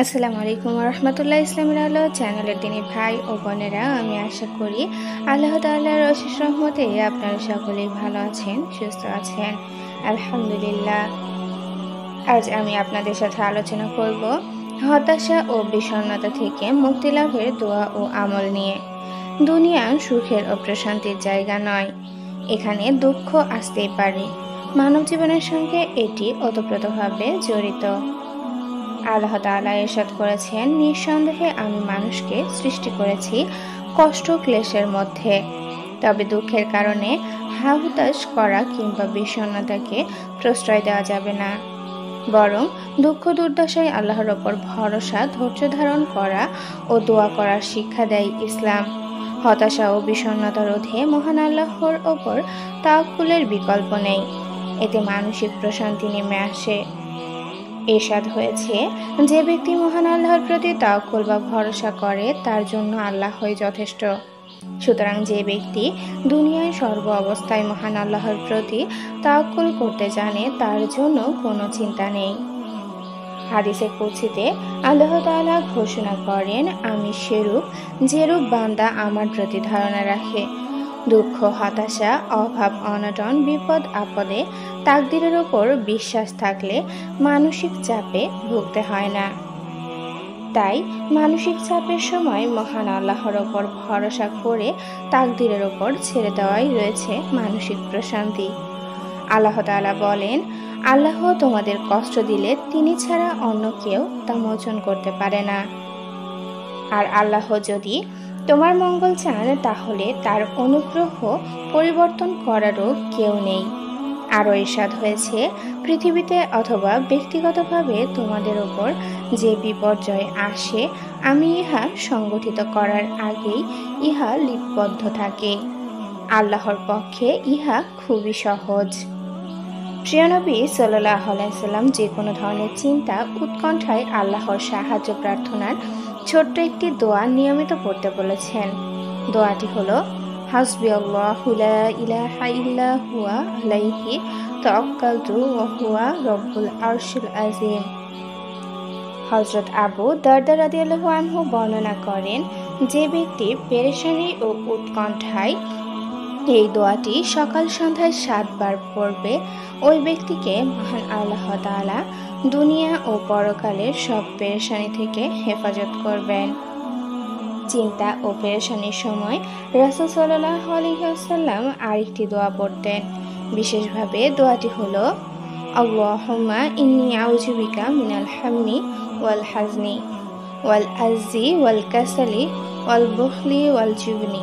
আসসালামু আলাইকুম রহমতুল্লাহ। ইসলামের আলো চ্যানেলের দিনী ভাই ও বোনেরা, আমি আশা করি আল্লাহ তাআলার অশেষ রহমতে আপনারা সকলেই ভালো আছেন, সুস্থ আছেন। আলহামদুলিল্লাহ। আজ আমি আপনাদের সাথে আলোচনা করব হতাশা ও বিষণ্ণতা থেকে মুক্তি লাভের দোয়া ও আমল নিয়ে। দুনিয়া সুখের ও প্রশান্তির জায়গা নয়, এখানে দুঃখ আসতেই পারে। মানব জীবনের সঙ্গে এটি ওতপ্রোতভাবে জড়িত। আল্লাহ তাআলা ইরশাদ করেছেন, নিঃসন্দেহে আমি মানুষকে সৃষ্টি করেছি কষ্ট ক্লেশের মধ্যে। তবে দুঃখের কারণে হতাশ করা কিংবা বিষণ্ণতাকে প্রশ্রয় দেওয়া যাবে না। বরং দুঃখ দুর্দশায় আল্লাহর ওপর ভরসা, ধৈর্য ধারণ করা ও দোয়া করার শিক্ষা দেয় ইসলাম। হতাশা ও বিষণ্ণতা রোধে মহান আল্লাহর ওপর তাওয়াক্কুলের বিকল্প নেই। এতে মানসিক প্রশান্তি নেমে আসে। ইরশাদ হয়েছে, যে ব্যক্তি মহান আল্লাহর প্রতি তাওয়াক্কুল বা ভরসা করে তার জন্য আল্লাহই যথেষ্ট। সুতরাং যে ব্যক্তি দুনিয়ায় সর্ব অবস্থায় মহান আল্লাহর প্রতি তাওয়াক্কুল করতে জানে তার জন্য কোনো চিন্তা নেই। হাদিসে কুদসিতে আল্লাহ তাআলা ঘোষণা করেন, আমি সেরূপ যেরূপ বান্দা আমার প্রতি ধারণা রাখে। দুঃখ, হতাশা, অভাব, অনটন, বিপদ আপদে তাকদীরের ওপর বিশ্বাস থাকলে মানসিক চাপে ভুগতে হয় না। তাই মানসিক চাপের সময় মহান আল্লাহর ওপর ভরসা করে তাকদীরের ওপর ছেড়ে দেওয়াই রয়েছে মানসিক প্রশান্তি। আল্লাহ তাআলা বলেন, আল্লাহ তোমাদের কষ্ট দিলে তিনি ছাড়া অন্য কেউ তা মোচন করতে পারে না। আর আল্লাহ যদি তোমার মঙ্গল চান তাহলে তার অনুগ্রহ পরিবর্তন করারও কেউ নেই। আরও ইরশাদ হয়েছে, পৃথিবীতে অথবা ব্যক্তিগতভাবে তোমাদের ওপর যে বিপর্যয় আসে আমি ইহা সংগঠিত করার আগেই ইহা লিপিবদ্ধ থাকে। আল্লাহর পক্ষে ইহা খুবই সহজ। প্রিয় নবী সাল্লাল্লাহু আলাইহি সাল্লাম যে কোনো ধরনের চিন্তা, উৎকণ্ঠায় আল্লাহর সাহায্য প্রার্থনার ছোট্ট একটি দোয়া নিয়মিত পড়তে বলেছেন। দোয়াটি হলো, হাসবিয়াল্লাহু লা ইলাহা ইল্লা হুয়া আলাইহি তাওয়াক্কালতু ওয়া হুয়া রব্বুল আরশিল আযীম। হযরত আবু দারদা রাদিয়াল্লাহু আনহু বর্ণনা করেন, যে ব্যক্তি পেরেশানি ও উৎকণ্ঠায় এই দোয়াটি সকাল সন্ধ্যায় 7 বার পড়বে, ওই ব্যক্তিকে মহান আল্লাহ তাআলা দুনিয়া ও পরকালের সব পেরেশানি থেকে হেফাজত করবেন। চিন্তা ও পেরেশানির সময় রাসূল সাল্লাল্লাহু আলাইহি ওয়াসাল্লাম আরেকটি দোয়া পড়তেন। বিশেষভাবে দোয়াটি হলো, আল্লাহুম্মা ইন্নী আউযু বিকা মিনাল হাম্মি ওয়াল হাজনি ওয়াল আজজি ওয়াল কাসালি ওয়াল বুখলি ওয়াল জুবনি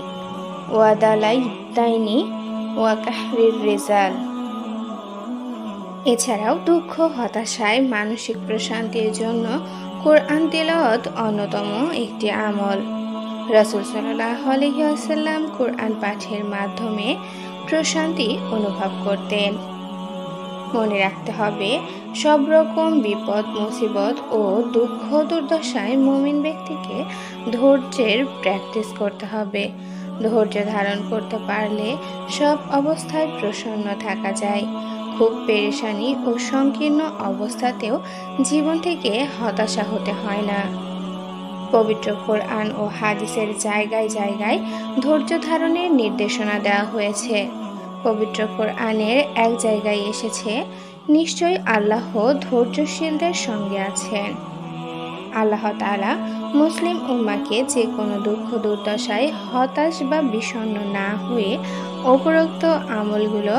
ওয়া দালাই দাইনি ওয়া কাহরির রিজাল। এছাড়াও দুঃখ, হতাশায় মানসিক প্রশান্তির জন্য কোরআন তিলাওয়াত অন্যতম একটি আমল। রাসূল সাল্লাল্লাহু আলাইহি ওয়াসাল্লাম কোরআন পাঠের মাধ্যমে প্রশান্তি অনুভব করতেন। মনে রাখতে হবে, সব রকম বিপদ, মুসিবত ও দুঃখ দুর্দশায় মুমিন ব্যক্তিকে ধৈর্যের প্র্যাকটিস করতে হবে। ধৈর্য ধারণ করতে পারলে সব অবস্থায় প্রসন্ন থাকা যায়। খুব পেরেশানি ও সংকীর্ণ অবস্থাতেও জীবন থেকে হতাশা হতে হয় না। পবিত্র কোরআন ও হাদিসের জায়গায় জায়গায় ধৈর্য ধারণের নির্দেশনা দেওয়া হয়েছে। পবিত্র কোরআনের এক জায়গায় এসেছে, নিশ্চয়ই আল্লাহ ধৈর্যশীলদের সঙ্গে আছেন। আল্লাহ তাআলা মুসলিম উম্মাহকে যে কোনো দুঃখ দুর্দশায় হতাশ বা বিষণ্ণ না হয়ে উপরোক্ত আমলগুলো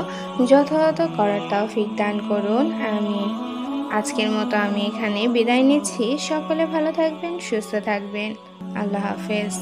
যথাযথ করার তৌফিক দান করুন। আমিন। আজকের মতো আমি এখানে বিদায় নিচ্ছি। সকলে ভালো থাকবেন, সুস্থ থাকবেন। আল্লাহ হাফেজ।